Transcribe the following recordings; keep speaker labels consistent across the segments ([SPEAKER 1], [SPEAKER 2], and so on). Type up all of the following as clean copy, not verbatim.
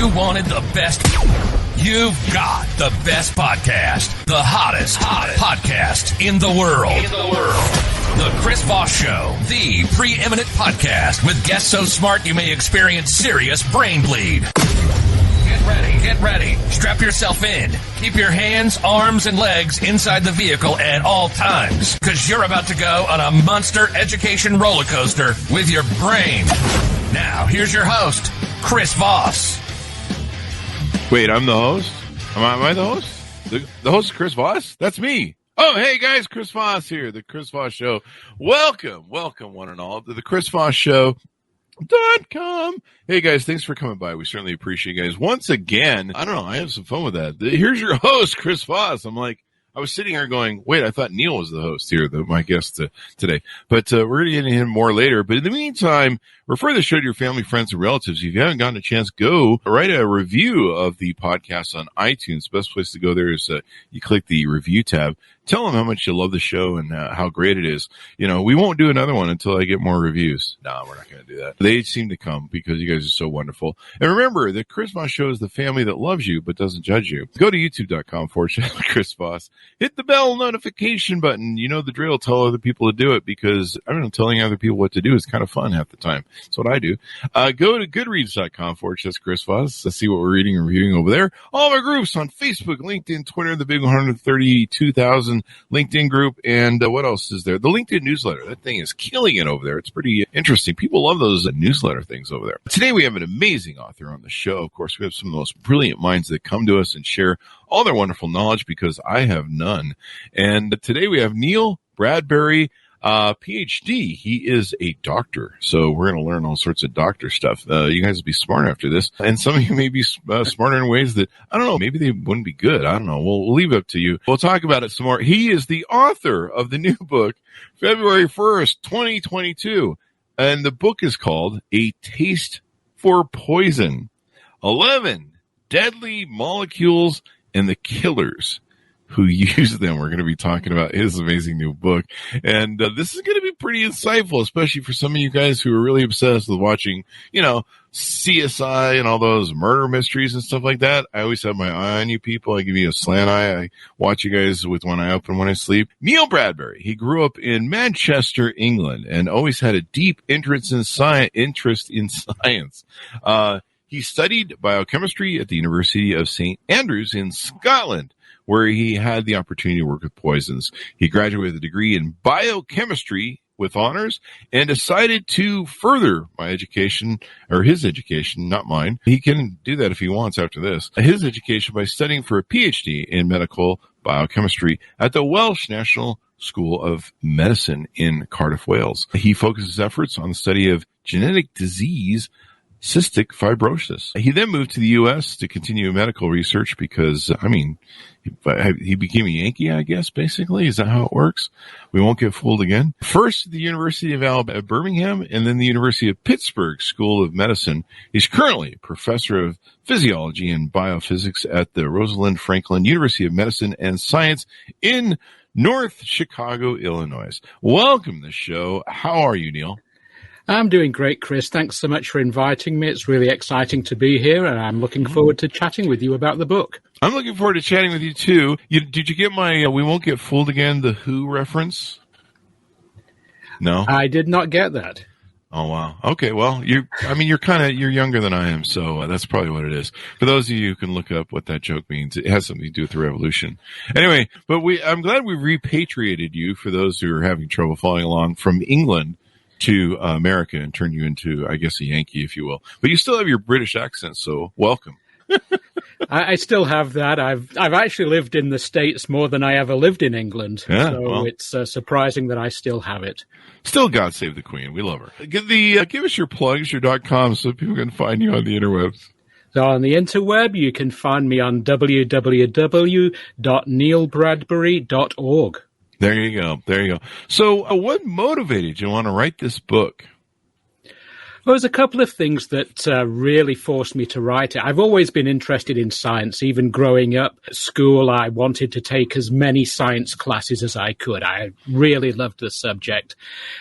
[SPEAKER 1] You wanted the best. You've got the best podcast. The hottest podcast in the world. The Chris Voss Show. The preeminent podcast with guests so smart you may experience serious brain bleed. Get ready. Strap yourself in. Keep your hands, arms, and legs inside the vehicle at all times, because you're about to go on a monster education roller coaster with your brain. Now, here's your host, Chris Voss.
[SPEAKER 2] Wait, I'm the host? Am I the host? The host is Chris Voss? That's me. Oh, hey guys, Chris Voss here, the Chris Voss Show. Welcome one and all to the Chris Voss Show.com. Hey guys, thanks for coming by. We certainly appreciate you guys. Once again, I don't know, I have some fun with that. Here's your host, Chris Voss. I was sitting here going, wait, I thought Neil was the host here, my guest today. But we're going to get into him more later. But in the meantime, refer the show to your family, friends, and relatives. If you haven't gotten a chance, go write a review of the podcast on iTunes. The best place to go there is you click the review tab. Tell them how much you love the show and how great it is. You know, we won't do another one until I get more reviews. No, we're not going to do that. They seem to come because you guys are so wonderful. And remember, the Chris Voss Show is the family that loves you but doesn't judge you. Go to youtube.com/Chris Voss. Hit the bell notification button. You know the drill. Tell other people to do it because, I don't know, telling other people what to do is kind of fun half the time. That's what I do. Go to goodreads.com/Chris Voss. See what we're reading and reviewing over there. All of our groups on Facebook, LinkedIn, Twitter, the big 132,000 LinkedIn group, and what else is there? The LinkedIn newsletter. That thing is killing it over there. It's pretty interesting. People love those newsletter things over there. Today we have an amazing author on the show. Of course, we have some of the most brilliant minds that come to us and share all their wonderful knowledge because I have none. And today we have Neil Bradbury, PhD. He is a doctor. So we're going to learn all sorts of doctor stuff. You guys will be smart after this. And some of you may be smarter in ways that, I don't know, maybe they wouldn't be good. I don't know. We'll leave it up to you. We'll talk about it some more. He is the author of the new book, February 1st, 2022. And the book is called A Taste for Poison, 11 Deadly Molecules and the Killers Who Use Them. We're going to be talking about his amazing new book. And this is going to be pretty insightful, especially for some of you guys who are really obsessed with watching, you know, CSI and all those murder mysteries and stuff like that. I always have my eye on you people. I give you a slant eye. I watch you guys with one eye open when I sleep. Neil Bradbury. He grew up in Manchester, England, and always had a deep interest in science. He studied biochemistry at the University of St. Andrews in Scotland, where he had the opportunity to work with poisons. He graduated with a degree in biochemistry with honors and decided to further my education, or his education, not mine. He can do that if he wants after this. His education by studying for a PhD in medical biochemistry at the Welsh National School of Medicine in Cardiff, Wales. He focuses efforts on the study of genetic disease, cystic fibrosis. He then moved to the U.S. to continue medical research because, he became a Yankee, I guess, basically. Is that how it works? We won't get fooled again. First, the University of Alabama at Birmingham, and then the University of Pittsburgh School of Medicine. He's currently a professor of physiology and biophysics at the Rosalind Franklin University of Medicine and Science in North Chicago, Illinois. Welcome to the show. How are you, Neil?
[SPEAKER 3] I'm doing great, Chris. Thanks so much for inviting me. It's really exciting to be here, and I'm looking forward to chatting with you about the book.
[SPEAKER 2] I'm looking forward to chatting with you, too. Did you get my We Won't Get Fooled Again, the Who reference? No?
[SPEAKER 3] I did not get that.
[SPEAKER 2] Oh, wow. Okay, well, you're younger than I am, so that's probably what it is. For those of you who can look up what that joke means, it has something to do with the revolution. Anyway, but I'm glad we repatriated you, for those who are having trouble following along, from England to America and turn you into, I guess, a Yankee, if you will. But you still have your British accent, so welcome.
[SPEAKER 3] I still have that. I've actually lived in the States more than I ever lived in England.
[SPEAKER 2] Yeah,
[SPEAKER 3] so
[SPEAKER 2] well,
[SPEAKER 3] it's surprising that I still have it.
[SPEAKER 2] Still, God save the Queen. We love her. Give us your plugs, your .com, so people can find you on the interwebs.
[SPEAKER 3] So on the interweb, you can find me on www.neilbradbury.org.
[SPEAKER 2] There you go. So what motivated you to want to write this book?
[SPEAKER 3] Well, there's a couple of things that really forced me to write it. I've always been interested in science. Even growing up at school, I wanted to take as many science classes as I could. I really loved the subject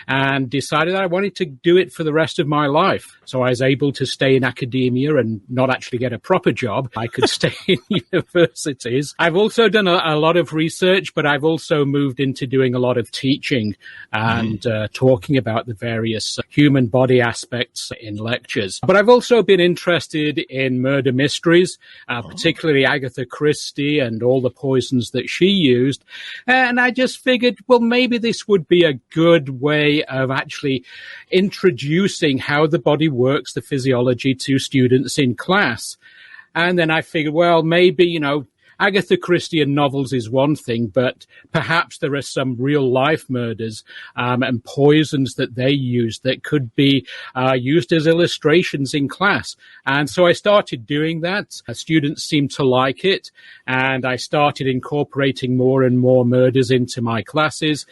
[SPEAKER 3] and decided I wanted to do it for the rest of my life. So I was able to stay in academia and not actually get a proper job. I could stay in universities. I've also done a lot of research, but I've also moved into doing a lot of teaching and talking about the various human body aspects in lectures. But I've also been interested in murder mysteries, particularly Agatha Christie and all the poisons that she used. And I just figured, well, maybe this would be a good way of actually introducing how the body works, the physiology, to students in class. And then I figured, well, maybe, Agatha Christie and novels is one thing, but perhaps there are some real-life murders and poisons that they use that could be used as illustrations in class. And so I started doing that. Students seemed to like it, and I started incorporating more and more murders into my classes.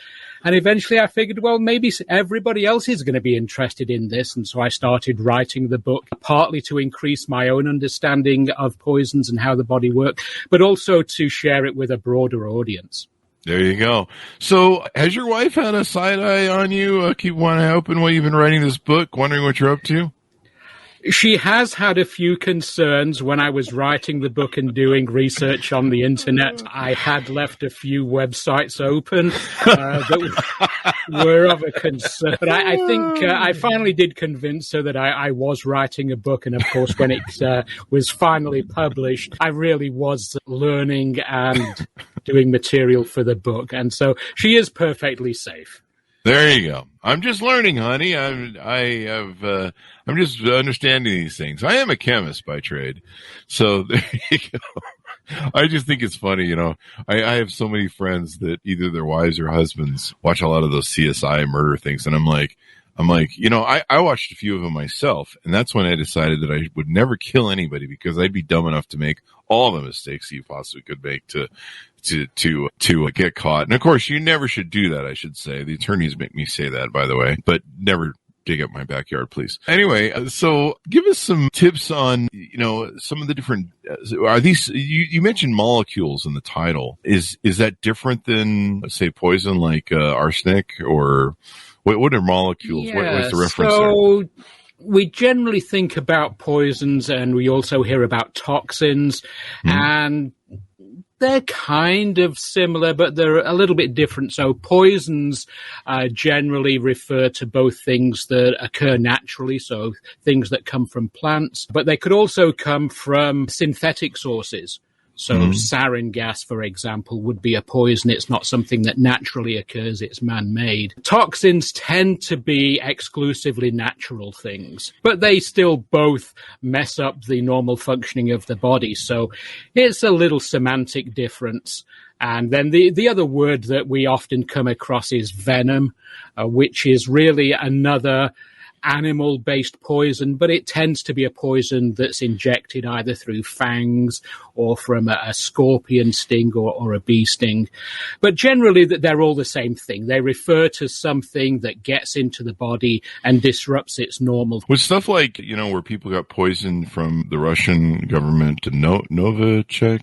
[SPEAKER 3] And eventually I figured, well, maybe everybody else is going to be interested in this. And so I started writing the book, partly to increase my own understanding of poisons and how the body works, but also to share it with a broader audience.
[SPEAKER 2] There you go. So has your wife had a side eye on you? Keep one eye open while you've been writing this book, wondering what you're up to?
[SPEAKER 3] She has had a few concerns when I was writing the book and doing research on the internet. I had left a few websites open that were of a concern. But I think I finally did convince her that I was writing a book. And of course, when it was finally published, I really was learning and doing material for the book. And so she is perfectly safe.
[SPEAKER 2] There you go. I'm just learning, honey. I'm just understanding these things. I am a chemist by trade. So there you go. I just think it's funny, I have so many friends that either their wives or husbands watch a lot of those CSI murder things. And I'm like, I watched a few of them myself. And that's when I decided that I would never kill anybody because I'd be dumb enough to make all the mistakes you possibly could make to get caught. And of course, you never should do that, I should say. The attorneys make me say that, by the way, but never dig up my backyard, please. Anyway, so give us some tips on, some of the different, are these, you mentioned molecules in the title. Is that different than, say, poison like arsenic, or what are molecules?
[SPEAKER 3] Yeah,
[SPEAKER 2] what's the reference there?
[SPEAKER 3] We generally think about poisons and we also hear about toxins, and they're kind of similar, but they're a little bit different. So poisons generally refer to both things that occur naturally, so things that come from plants, but they could also come from synthetic sources. So sarin gas, for example, would be a poison. It's not something that naturally occurs. It's man-made. Toxins tend to be exclusively natural things, but they still both mess up the normal functioning of the body. So it's a little semantic difference. And then the other word that we often come across is venom, which is really another animal-based poison, but it tends to be a poison that's injected either through fangs or from a scorpion sting or a bee sting. But generally, they're all the same thing. They refer to something that gets into the body and disrupts its normal.
[SPEAKER 2] With stuff like, where people got poisoned from the Russian government, Novichok?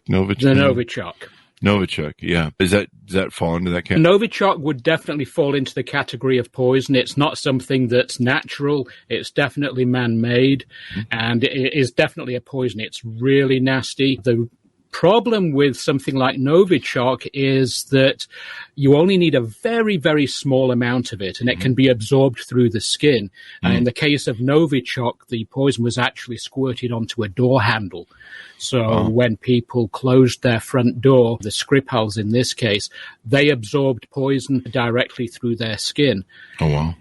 [SPEAKER 2] Novichok, yeah. Does that fall into that category?
[SPEAKER 3] Novichok would definitely fall into the category of poison. It's not something that's natural. It's definitely man-made, and it is definitely a poison. It's really nasty. The problem with something like Novichok is that you only need a very, very small amount of it, and it can be absorbed through the skin. In the case of Novichok, the poison was actually squirted onto a door handle. So when people closed their front door, the Skripals in this case, they absorbed poison directly through their skin.
[SPEAKER 2] Oh, wow.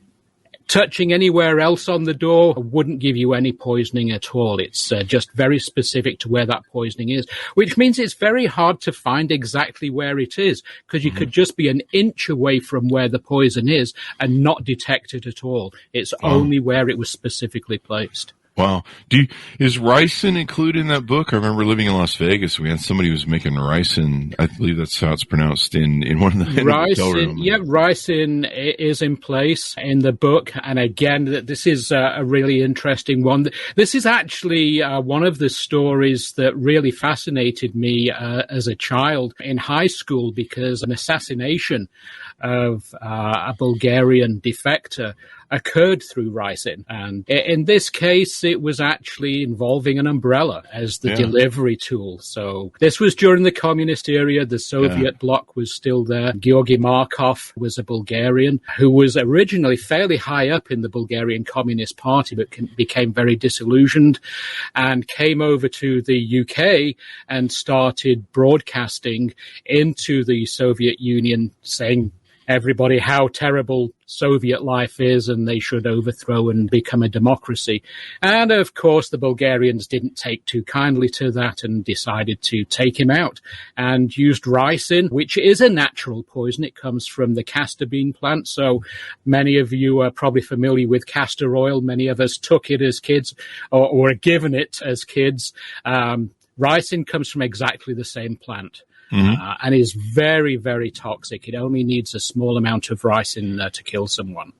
[SPEAKER 3] Touching anywhere else on the door wouldn't give you any poisoning at all. It's just very specific to where that poisoning is, which means it's very hard to find exactly where it is, because you could just be an inch away from where the poison is and not detect it at all. It's only where it was specifically placed.
[SPEAKER 2] Wow. Is ricin included in that book? I remember living in Las Vegas. We had somebody who was making ricin. I believe that's how it's pronounced in one of the hotel rooms.
[SPEAKER 3] Yeah, ricin is in place in the book. And again, this is a really interesting one. This is actually one of the stories that really fascinated me as a child in high school, because an assassination of a Bulgarian defector occurred through ricin. And in this case, it was actually involving an umbrella as the delivery tool. So this was during the communist era. The Soviet bloc was still there. Georgy Markov was a Bulgarian who was originally fairly high up in the Bulgarian Communist Party, but became very disillusioned and came over to the UK and started broadcasting into the Soviet Union, saying everybody how terrible Soviet life is and they should overthrow and become a democracy. And of course, the Bulgarians didn't take too kindly to that and decided to take him out and used ricin, which is a natural poison. It comes from the castor bean plant. So many of you are probably familiar with castor oil. Many of us took it as kids or were given it as kids. Ricin comes from exactly the same plant. And is very, very toxic. It only needs a small amount of ricin to kill someone.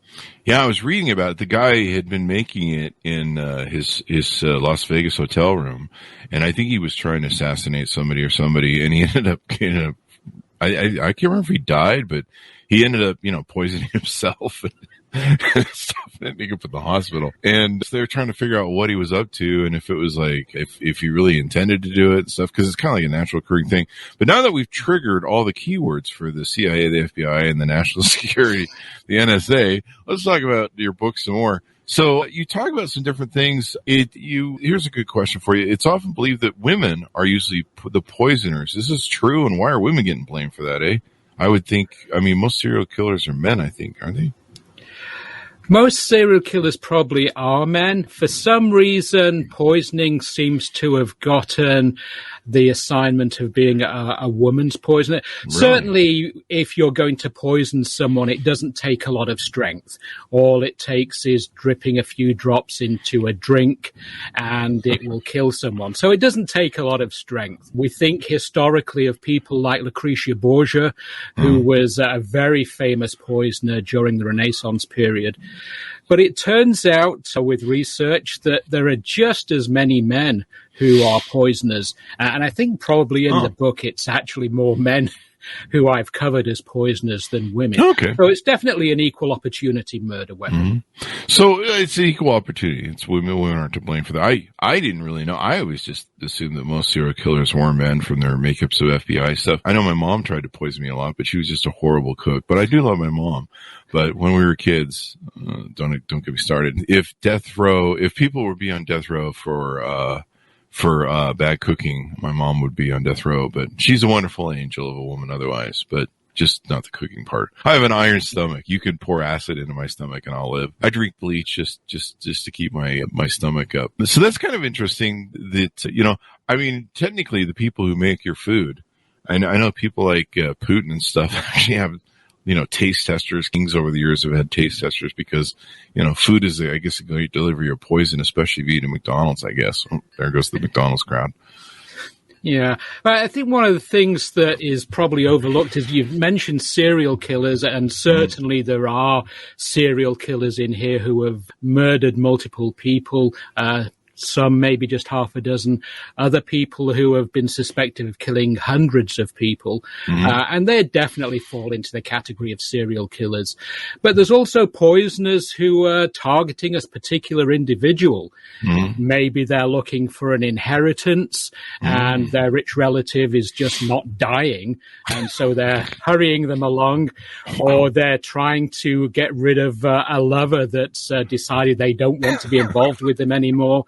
[SPEAKER 2] Yeah, I was reading about it. The guy had been making it in his Las Vegas hotel room, and I think he was trying to assassinate somebody, and he ended up I can't remember if he died, but he ended up, poisoning himself and stuff, and ending up at the hospital. And so they were trying to figure out what he was up to and if it was like, if he really intended to do it and stuff, because it's kind of like a natural occurring thing. But now that we've triggered all the keywords for the CIA, the FBI, and the National Security, the NSA, let's talk about your book some more. So you talk about some different things. Here's a good question for you. It's often believed that women are usually the poisoners. Is this true? And why are women getting blamed for that, eh? I would think, most serial killers are men, I think, aren't they?
[SPEAKER 3] Most serial killers probably are men. For some reason, poisoning seems to have gotten the assignment of being a woman's poisoner. Really? Certainly, if you're going to poison someone, it doesn't take a lot of strength. All it takes is dripping a few drops into a drink and it will kill someone. So it doesn't take a lot of strength. We think historically of people like Lucretia Borgia, who was a very famous poisoner during the Renaissance period. But it turns out with research that there are just as many men who are poisoners. And I think probably in the book, it's actually more men who I've covered as poisoners than women.
[SPEAKER 2] Okay.
[SPEAKER 3] So it's definitely an equal opportunity murder weapon.
[SPEAKER 2] So it's an equal opportunity. It's women aren't to blame for that. I didn't really know. I always just assumed that most serial killers were men from their makeups of FBI stuff. I know my mom tried to poison me a lot, but she was just a horrible cook. But I do love my mom. But when we were kids, don't get me started. If people would be on death row for bad cooking, my mom would be on death row. But she's a wonderful angel of a woman otherwise, but just not the cooking part. I have an iron stomach. You can pour acid into my stomach and I'll live. I drink bleach just to keep my stomach up. So that's kind of interesting that, technically the people who make your food, I know people like Putin and stuff actually have, taste testers. Kings over the years have had taste testers because, food is, I guess, a great delivery of poison, especially if you eat at McDonald's, I guess. Oh, there goes the McDonald's crowd.
[SPEAKER 3] Yeah. I think one of the things that is probably overlooked is you've mentioned serial killers, and certainly there are serial killers in here who have murdered multiple people, some maybe just half a dozen, other people who have been suspected of killing hundreds of people. And they definitely fall into the category of serial killers. But there's also poisoners who are targeting a particular individual. Maybe they're looking for an inheritance and their rich relative is just not dying. And so they're hurrying them along, or they're trying to get rid of a lover that's decided they don't want to be involved with them anymore.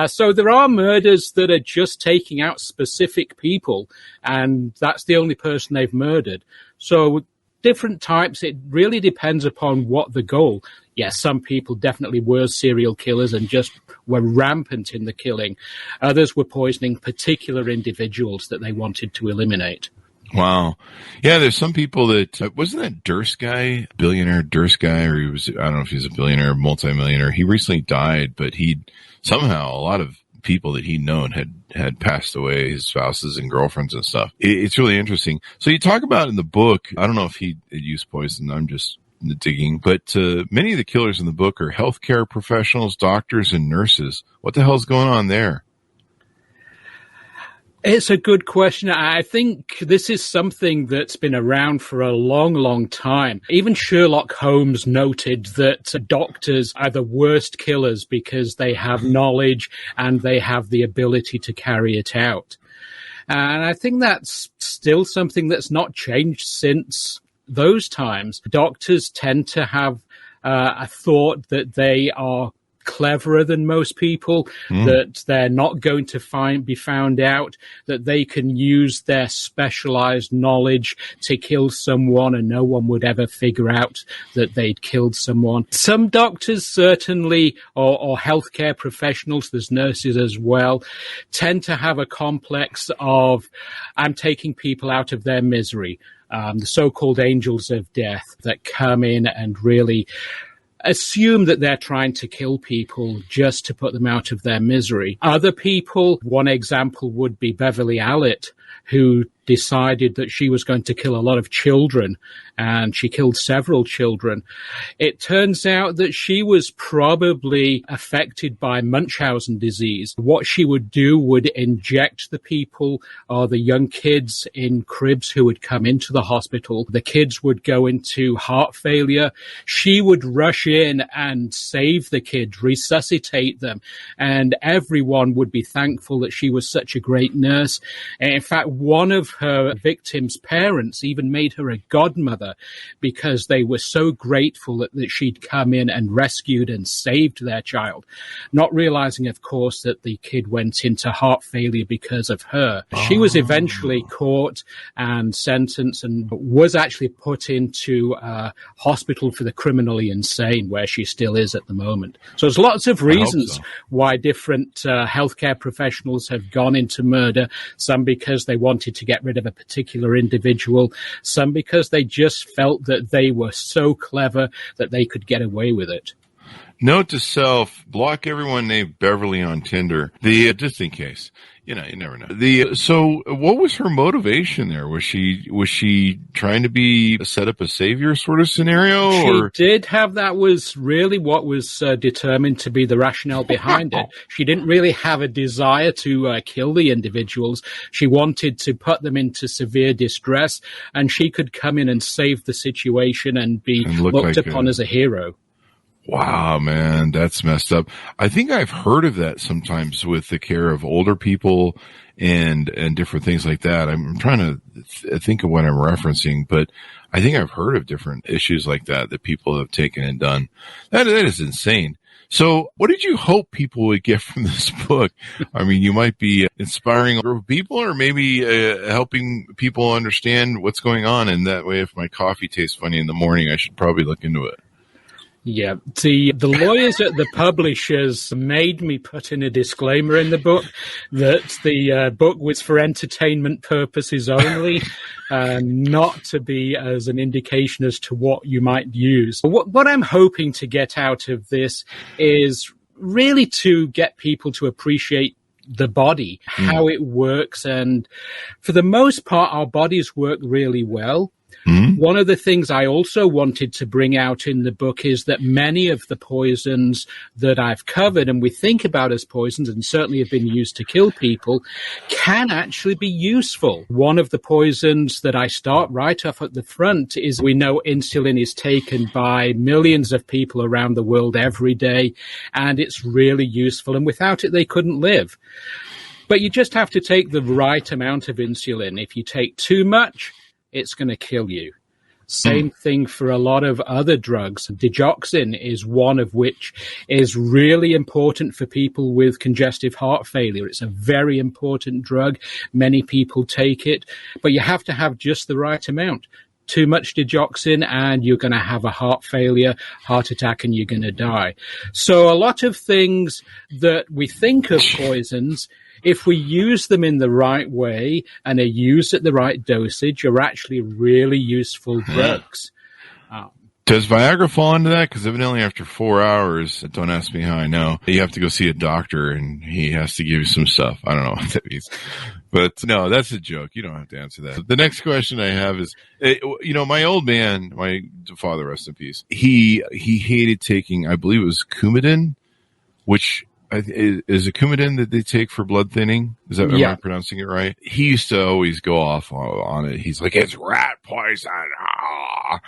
[SPEAKER 3] So there are murders that are just taking out specific people, and that's the only person they've murdered. So different types, it really depends upon what the goal. Yes, some people definitely were serial killers and just were rampant in the killing. Others were poisoning particular individuals that they wanted to eliminate.
[SPEAKER 2] Wow. Yeah, there's some people that, wasn't that Durst guy, billionaire Durst guy, or I don't know if he's a billionaire, multimillionaire. He recently died, but somehow a lot of people that he'd known had passed away, his spouses and girlfriends and stuff. It's really interesting. So you talk about in the book, I don't know if he used poison, I'm just digging, but many of the killers in the book are healthcare professionals, doctors, and nurses. What the hell's going on there?
[SPEAKER 3] It's a good question. I think this is something that's been around for a long, long time. Even Sherlock Holmes noted that doctors are the worst killers because they have knowledge and they have the ability to carry it out. And I think that's still something that's not changed since those times. Doctors tend to have a thought that they are cleverer than most people, that they're not going to be found out, that they can use their specialized knowledge to kill someone and no one would ever figure out that they'd killed someone. Some doctors certainly, or healthcare professionals, there's nurses as well, tend to have a complex of, I'm taking people out of their misery. The so-called angels of death that come in and really assume that they're trying to kill people just to put them out of their misery. Other people, one example would be Beverly Allitt, who decided that she was going to kill a lot of children, and she killed several children. It turns out that she was probably affected by Munchausen disease. What she would do would inject the people or the young kids in cribs who would come into the hospital. The kids would go into heart failure. She would rush in and save the kids, resuscitate them, and everyone would be thankful that she was such a great nurse. And in fact, one of her victims' parents even made her a godmother because they were so grateful that she'd come in and rescued and saved their child, not realizing, of course, that the kid went into heart failure because of her. She was eventually caught and sentenced and was actually put into a hospital for the criminally insane, where she still is at the moment. So there's lots of reasons why different healthcare professionals have gone into murder, some because they wanted to get rid of a particular individual, some because they just felt that they were so clever that they could get away with it.
[SPEAKER 2] Note to self, block everyone named Beverly on Tinder. Just in case. You never know. So what was her motivation there? Was she trying to set up a savior sort of scenario?
[SPEAKER 3] She did have, that was really what was determined to be the rationale behind it. She didn't really have a desire to kill the individuals. She wanted to put them into severe distress, and she could come in and save the situation and be looked upon as a hero.
[SPEAKER 2] Wow, man, that's messed up. I think I've heard of that sometimes with the care of older people and different things like that. I'm trying to think of what I'm referencing, but I think I've heard of different issues like that people have taken and done. That is insane. So what did you hope people would get from this book? I mean, you might be inspiring a group of people, or maybe helping people understand what's going on. And that way, if my coffee tastes funny in the morning, I should probably look into it.
[SPEAKER 3] Yeah, the lawyers at the publishers made me put in a disclaimer in the book that the book was for entertainment purposes only, not to be as an indication as to what you might use. What I'm hoping to get out of this is really to get people to appreciate the body, how it works, and for the most part, our bodies work really well. One of the things I also wanted to bring out in the book is that many of the poisons that I've covered and we think about as poisons and certainly have been used to kill people can actually be useful. One of the poisons that I start right off at the front is, we know insulin is taken by millions of people around the world every day, and it's really useful, and without it they couldn't live. But you just have to take the right amount of insulin. If you take too much, it's going to kill you. Same thing for a lot of other drugs. Digoxin is one of which is really important for people with congestive heart failure. It's a very important drug. Many people take it, but you have to have just the right amount. Too much digoxin and you're going to have a heart failure, heart attack, and you're going to die. So a lot of things that we think of poisons, if we use them in the right way and are used at the right dosage, are actually really useful drugs.
[SPEAKER 2] Does Viagra fall into that? Because evidently after 4 hours, don't ask me how I know, you have to go see a doctor and he has to give you some stuff. I don't know what that means. But no, that's a joke. You don't have to answer that. The next question I have is, my old man, my father, rest in peace, he hated taking, I believe it was Coumadin, which is a Coumadin that they take for blood thinning. Am I pronouncing it right? He used to always go off on it. He's like, it's rat poison. Ah.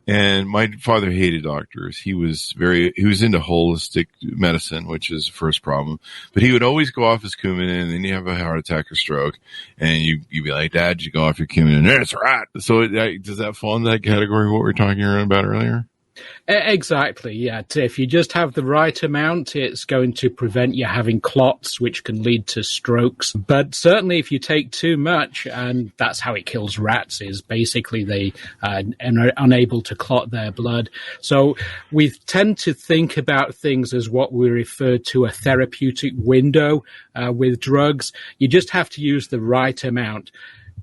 [SPEAKER 2] And my father hated doctors. He was into holistic medicine, which is the first problem. But he would always go off his Coumadin, and then you have a heart attack or stroke, and you'd be like, Dad, you go off your Coumadin. It's rat. So does that fall in that category, what we were talking about earlier?
[SPEAKER 3] Exactly, yeah. If you just have the right amount, it's going to prevent you having clots, which can lead to strokes. But certainly if you take too much, and that's how it kills rats, is basically they are unable to clot their blood. So we tend to think about things as what we refer to a therapeutic window with drugs. You just have to use the right amount.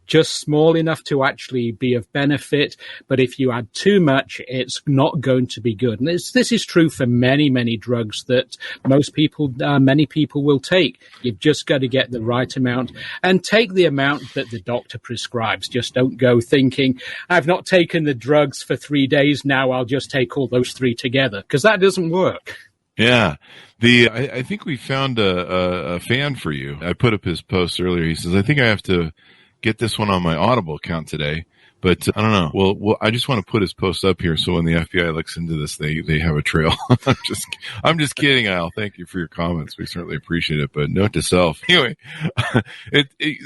[SPEAKER 3] Just small enough to actually be of benefit, but if you add too much, it's not going to be good. And this is true for many, many drugs that many people will take. You've just got to get the right amount and take the amount that the doctor prescribes. Just don't go thinking, I've not taken the drugs for 3 days, now I'll just take all those 3 together, because that doesn't work.
[SPEAKER 2] Yeah. I think we found a fan for you. I put up his post earlier. He says, I think I have to get this one on my Audible account today, but I don't know. Well, I just want to put his post up here so when the FBI looks into this, they have a trail. I'm just kidding, Al. Thank you for your comments. We certainly appreciate it. But note to self. Anyway,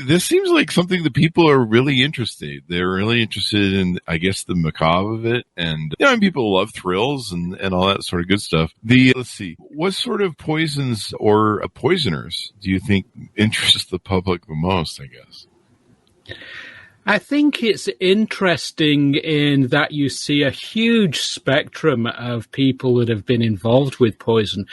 [SPEAKER 2] this seems like something that people are really interested. They're really interested in, I guess, the macabre of it, and people love thrills and all that sort of good stuff. Let's see, what sort of poisons or poisoners do you think interest the public the most? I guess.
[SPEAKER 3] I think it's interesting in that you see a huge spectrum of people that have been involved with poison.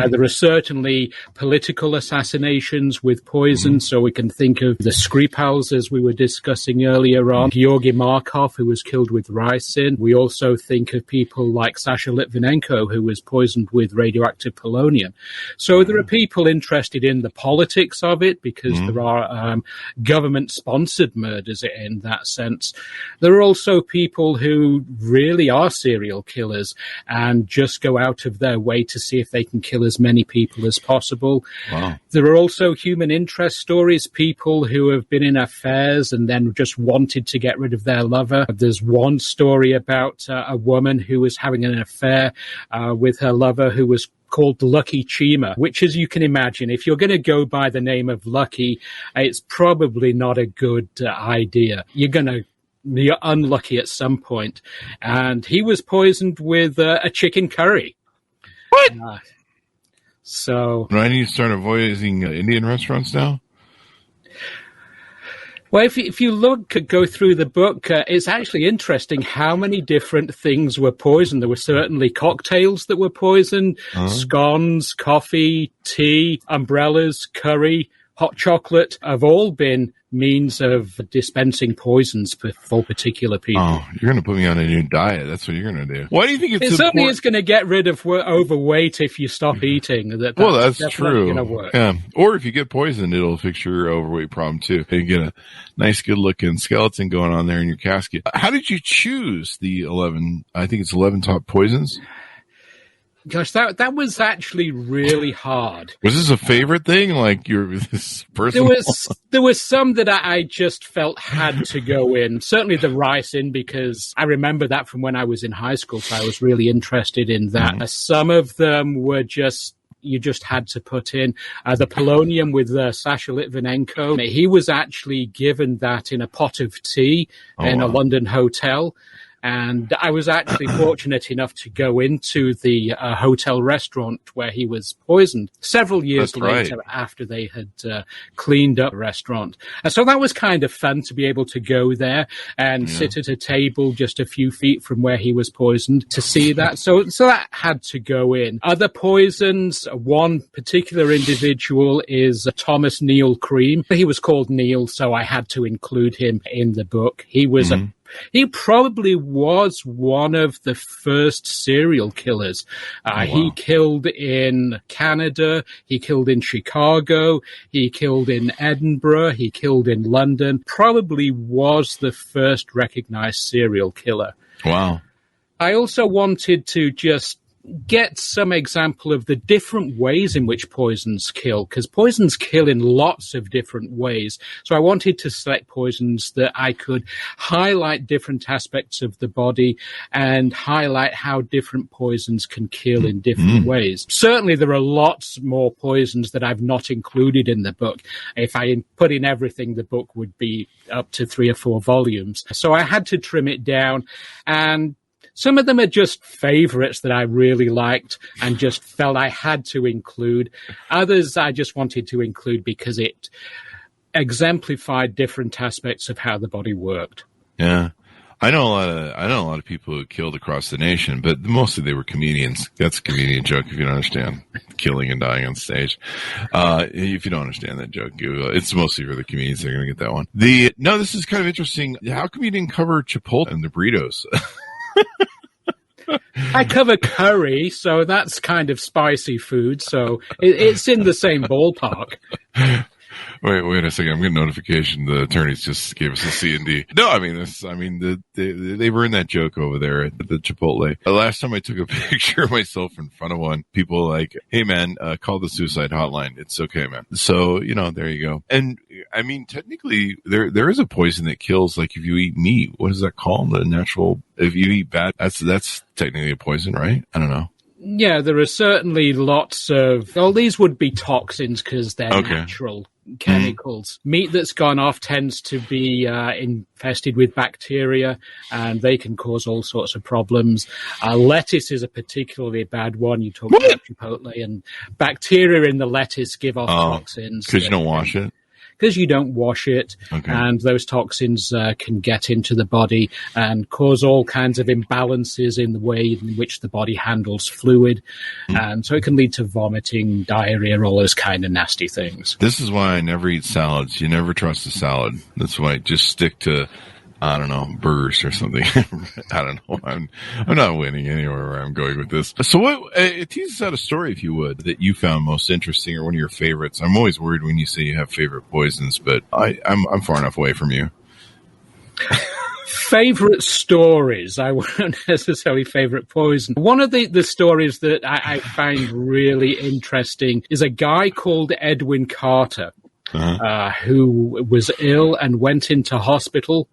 [SPEAKER 3] There are certainly political assassinations with poison, so we can think of the Skripals, as we were discussing earlier on, Georgy Markov, who was killed with ricin. We also think of people like Sasha Litvinenko, who was poisoned with radioactive polonium. So there are people interested in the politics of it, because there are government-sponsored murders in that sense. There are also people who really are serial killers and just go out of their way to see if they can kill as many people as possible.
[SPEAKER 2] Wow.
[SPEAKER 3] There are also human interest stories, people who have been in affairs and then just wanted to get rid of their lover. There's one story about a woman who was having an affair with her lover, who was called Lucky Chima, which, as you can imagine, if you're going to go by the name of Lucky, it's probably not a good idea. You're unlucky at some point. And he was poisoned with a chicken curry.
[SPEAKER 2] What?
[SPEAKER 3] So
[SPEAKER 2] I need to start avoiding Indian restaurants now?
[SPEAKER 3] Well, if you go through the book, it's actually interesting how many different things were poisoned. There were certainly cocktails that were poisoned, scones, coffee, tea, umbrellas, curry, hot chocolate have all been means of dispensing poisons for particular people.
[SPEAKER 2] Oh, you're going to put me on a new diet. That's what you're going to do. Why do you think
[SPEAKER 3] it certainly is going to get rid of overweight if you stop eating. That's
[SPEAKER 2] true.
[SPEAKER 3] Gonna work.
[SPEAKER 2] Yeah. Or if you get poisoned, it'll fix your overweight problem too. You get a nice, good-looking skeleton going on there in your casket. How did you choose the 11? I think it's 11 top poisons.
[SPEAKER 3] Gosh, that was actually really hard.
[SPEAKER 2] Was this a favorite thing? Like this person?
[SPEAKER 3] There was some that I just felt had to go in. Certainly the ricin, because I remember that from when I was in high school, so I was really interested in that. Some of them were you just had to put in. The polonium with Sasha Litvinenko, he was actually given that in a pot of tea in a London hotel. And I was actually fortunate enough to go into the hotel restaurant where he was poisoned several years later after they had cleaned up the restaurant. And so that was kind of fun to be able to go there and sit at a table just a few feet from where he was poisoned to see that. So that had to go in. Other poisons, one particular individual is Thomas Neil Cream. He was called Neil, so I had to include him in the book. He was a He probably was one of the first serial killers. He killed in Canada, he killed in Chicago, he killed in Edinburgh, he killed in London. Probably was the first recognized serial killer.
[SPEAKER 2] Wow.
[SPEAKER 3] I also wanted to just get some example of the different ways in which poisons kill, because poisons kill in lots of different ways. So I wanted to select poisons that I could highlight different aspects of the body and highlight how different poisons can kill in different ways. Certainly there are lots more poisons that I've not included in the book. If I put in everything, the book would be up to 3 or 4 volumes. So I had to trim it down, and some of them are just favorites that I really liked and just felt I had to include. Others I just wanted to include because it exemplified different aspects of how the body worked.
[SPEAKER 2] Yeah. I know a lot of people who killed across the nation, but mostly they were comedians. That's a comedian joke if you don't understand killing and dying on stage. If you don't understand that joke, it's mostly for the comedians. They're going to get that one. No, this is kind of interesting. How come you didn't cover Chipotle and the burritos?
[SPEAKER 3] I cover curry, so that's kind of spicy food, so it's in the same ballpark.
[SPEAKER 2] Wait a second. I'm getting a notification. The attorneys just gave us a C&D. No, I mean, they were in that joke over there at the Chipotle. The last time I took a picture of myself in front of one, people were like, hey man, call the suicide hotline. It's okay, man. So, there you go. And I mean, technically there is a poison that kills, like if you eat meat, what is that called? The natural, if you eat bad, that's technically a poison, right? I don't know.
[SPEAKER 3] Yeah, there are certainly lots of, these would be toxins because they're natural chemicals. Meat that's gone off tends to be infested with bacteria, and they can cause all sorts of problems. Lettuce is a particularly bad one. You talk about Chipotle, and bacteria in the lettuce give off toxins.
[SPEAKER 2] Because you don't wash it?
[SPEAKER 3] Because you don't wash it, and those toxins can get into the body and cause all kinds of imbalances in the way in which the body handles fluid. And so it can lead to vomiting, diarrhea, all those kind of nasty things.
[SPEAKER 2] This is why I never eat salads. You never trust a salad. That's why I just stick to, I don't know, burgers or something. I don't know. I'm not winning anywhere where I'm going with this. So what, tease us out a story, if you would, that you found most interesting or one of your favorites. I'm always worried when you say you have favorite poisons, but I'm far enough away from you.
[SPEAKER 3] Favorite stories. I wouldn't necessarily favorite poison. One of the stories that I find really interesting is a guy called Edwin Carter. Who was ill and went into hospital.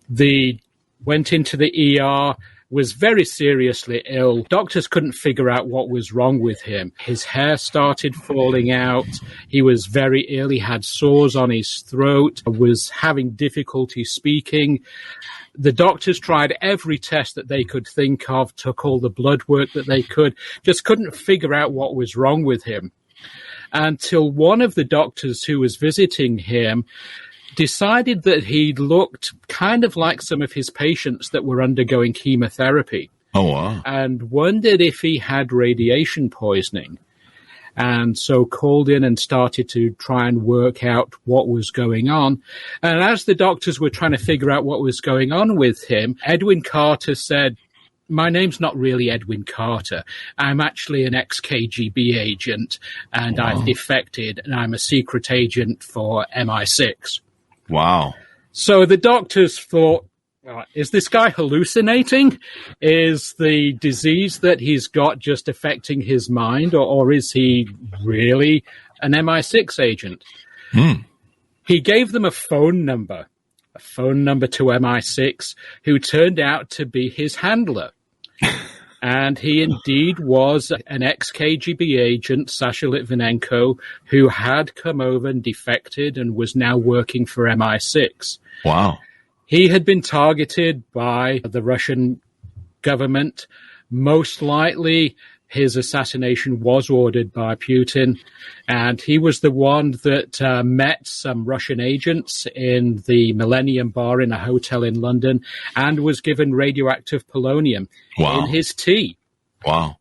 [SPEAKER 3] Went into the ER, was very seriously ill. Doctors couldn't figure out what was wrong with him. His hair started falling out. He was very ill. He had sores on his throat, was having difficulty speaking. The doctors tried every test that they could think of, took all the blood work that they could, just couldn't figure out what was wrong with him. Until one of the doctors who was visiting him decided that he looked kind of like some of his patients that were undergoing chemotherapy.
[SPEAKER 2] Oh, wow.
[SPEAKER 3] And wondered if he had radiation poisoning. And so called in and started to try and work out what was going on. And as the doctors were trying to figure out what was going on with him, Edwin Carter said, my name's not really Edwin Carter. I'm actually an ex-KGB agent, and I've defected, and I'm a secret agent for MI6.
[SPEAKER 2] Wow.
[SPEAKER 3] So the doctors thought, is this guy hallucinating? Is the disease that he's got just affecting his mind, or is he really an MI6 agent? He gave them a phone number to MI6, who turned out to be his handler. And he indeed was an ex-KGB agent, Sasha Litvinenko, who had come over and defected and was now working for MI6.
[SPEAKER 2] Wow.
[SPEAKER 3] He had been targeted by the Russian government. Most likely, his assassination was ordered by Putin, and he was the one that met some Russian agents in the Millennium Bar in a hotel in London and was given radioactive polonium in his tea.
[SPEAKER 2] Wow.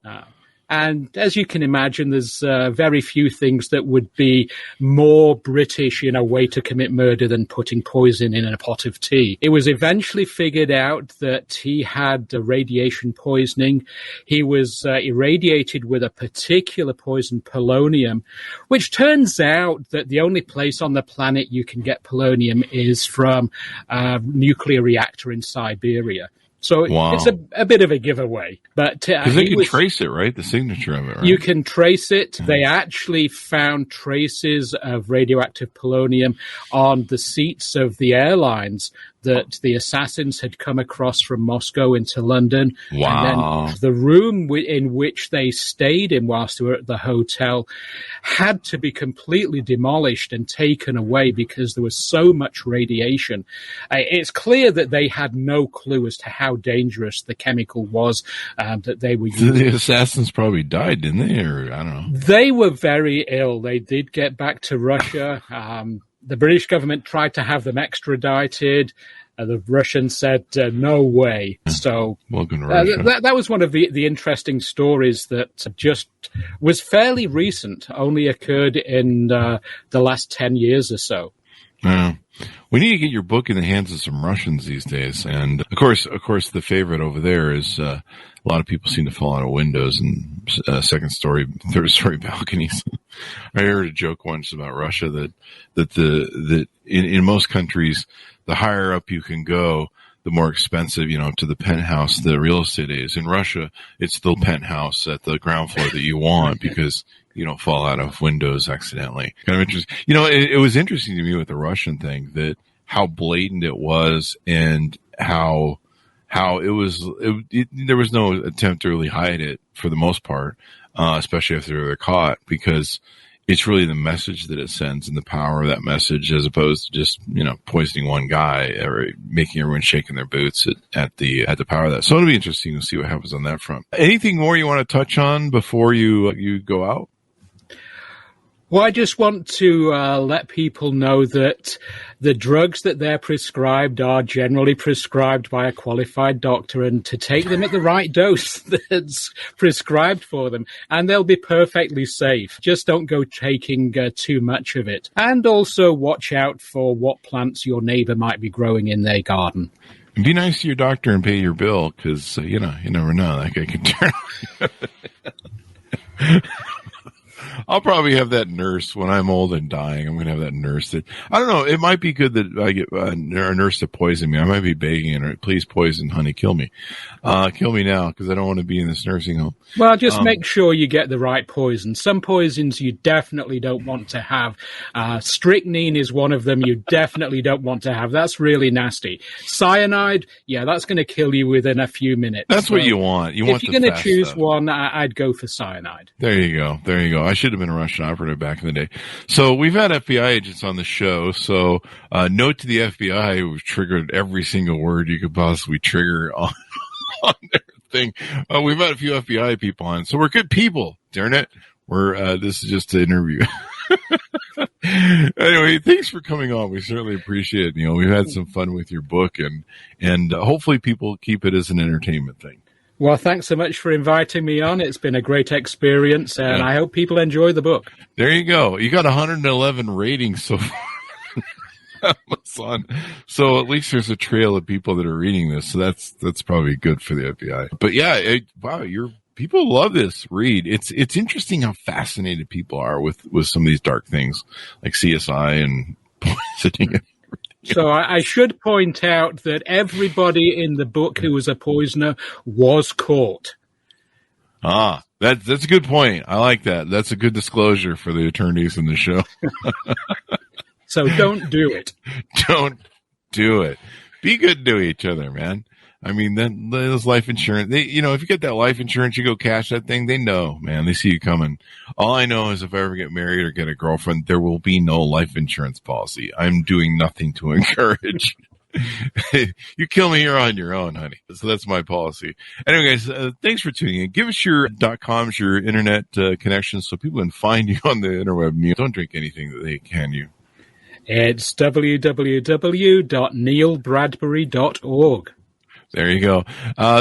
[SPEAKER 3] And as you can imagine, there's very few things that would be more British in a way to commit murder than putting poison in a pot of tea. It was eventually figured out that he had radiation poisoning. He was irradiated with a particular poison, polonium, which turns out that the only place on the planet you can get polonium is from a nuclear reactor in Siberia. So it's a bit of a giveaway. But
[SPEAKER 2] because they can trace it, right? The signature of it, right?
[SPEAKER 3] You can trace it. They actually found traces of radioactive polonium on the seats of the airlines that the assassins had come across from Moscow into London.
[SPEAKER 2] Wow.
[SPEAKER 3] And then the room in which they stayed in whilst they were at the hotel had to be completely demolished and taken away because there was so much radiation. It's clear that they had no clue as to how dangerous the chemical was that they were using.
[SPEAKER 2] The assassins probably died, didn't they? Or I don't know.
[SPEAKER 3] They were very ill. They did get back to Russia. The British government tried to have them extradited. The Russians said, no way. So that was one of the interesting stories that just was fairly recent, only occurred in the last 10 years or so.
[SPEAKER 2] Yeah. We need to get your book in the hands of some Russians these days. And of course, the favorite over there is a lot of people seem to fall out of windows and second story, third story balconies. I heard a joke once about Russia that in most countries, the higher up you can go, the more expensive, to the penthouse the real estate is. In Russia, it's the penthouse at the ground floor that you want because you don't fall out of windows accidentally. Kind of interesting. It was interesting to me with the Russian thing that how blatant it was and how it was. There was no attempt to really hide it for the most part, especially after they're caught, because it's really the message that it sends and the power of that message, as opposed to just poisoning one guy or making everyone shake in their boots at the power of that. So it'll be interesting to see what happens on that front. Anything more you want to touch on before you go out?
[SPEAKER 3] Well, I just want to let people know that the drugs that they're prescribed are generally prescribed by a qualified doctor, and to take them at the right dose that's prescribed for them, and they'll be perfectly safe. Just don't go taking too much of it. And also watch out for what plants your neighbor might be growing in their garden.
[SPEAKER 2] And be nice to your doctor and pay your bill, because, you never know. That guy can turn I'll probably have that nurse when I'm old and dying. I'm going to have that nurse that, I don't know, it might be good that I get a nurse to poison me. I might be begging her, please poison, honey, kill me. Kill me now, because I don't want to be in this nursing home.
[SPEAKER 3] Well, just make sure you get the right poison. Some poisons you definitely don't want to have. Strychnine is one of them you definitely don't want to have. That's really nasty. Cyanide, yeah, that's going to kill you within a few minutes.
[SPEAKER 2] That's what you want.
[SPEAKER 3] If you're going to choose one, I'd go for cyanide.
[SPEAKER 2] There you go. I should have been a Russian operative back in the day. So we've had FBI agents on the show. So note to the FBI, we've triggered every single word you could possibly trigger on their thing. We've had a few FBI people on, so we're good people. Darn it. This is just an interview. Anyway, thanks for coming on. We certainly appreciate it. Neil, we've had some fun with your book, and hopefully people keep it as an entertainment thing.
[SPEAKER 3] Well, thanks so much for inviting me on. It's been a great experience, and I hope people enjoy the book.
[SPEAKER 2] There you go. You got 111 ratings so far. Amazon. So at least there's a trail of people that are reading this. So that's probably good for the FBI. But yeah, people love this read. It's interesting how fascinated people are with some of these dark things like CSI and poisoning.
[SPEAKER 3] So I should point out that everybody in the book who was a poisoner was caught.
[SPEAKER 2] That's a good point. I like that. That's a good disclosure for the attorneys in the show.
[SPEAKER 3] So don't do it.
[SPEAKER 2] Don't do it. Be good to each other, man. I mean, then those life insurance, if you get that life insurance, you go cash that thing, they know, man. They see you coming. All I know is if I ever get married or get a girlfriend, there will be no life insurance policy. I'm doing nothing to encourage. You kill me, you're on your own, honey. So that's my policy. Anyway, guys, thanks for tuning in. Give us your .coms, your internet connections, so people can find you on the interweb. Don't drink anything that they can you.
[SPEAKER 3] It's www.neilbradbury.org.
[SPEAKER 2] There you go.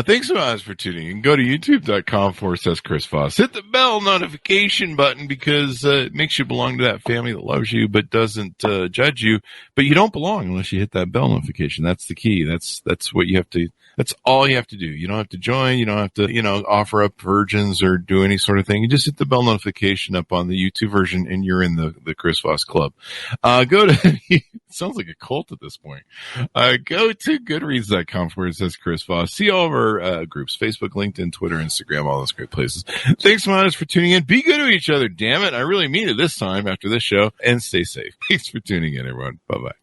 [SPEAKER 2] Thanks so much for tuning in. Go to youtube.com/Chris Voss. Hit the bell notification button because it makes you belong to that family that loves you but doesn't judge you. But you don't belong unless you hit that bell notification. That's the key. That's what you have to. That's all you have to do. You don't have to join. You don't have to, offer up virgins or do any sort of thing. You just hit the bell notification up on the YouTube version and you're in the Chris Voss Club. Go to, it sounds like a cult at this point. Go to goodreads.com where it says Chris Voss. See all of our groups, Facebook, LinkedIn, Twitter, Instagram, all those great places. Thanks so much for tuning in. Be good to each other. Damn it. I really mean it this time after this show, and stay safe. Thanks for tuning in, everyone. Bye-bye.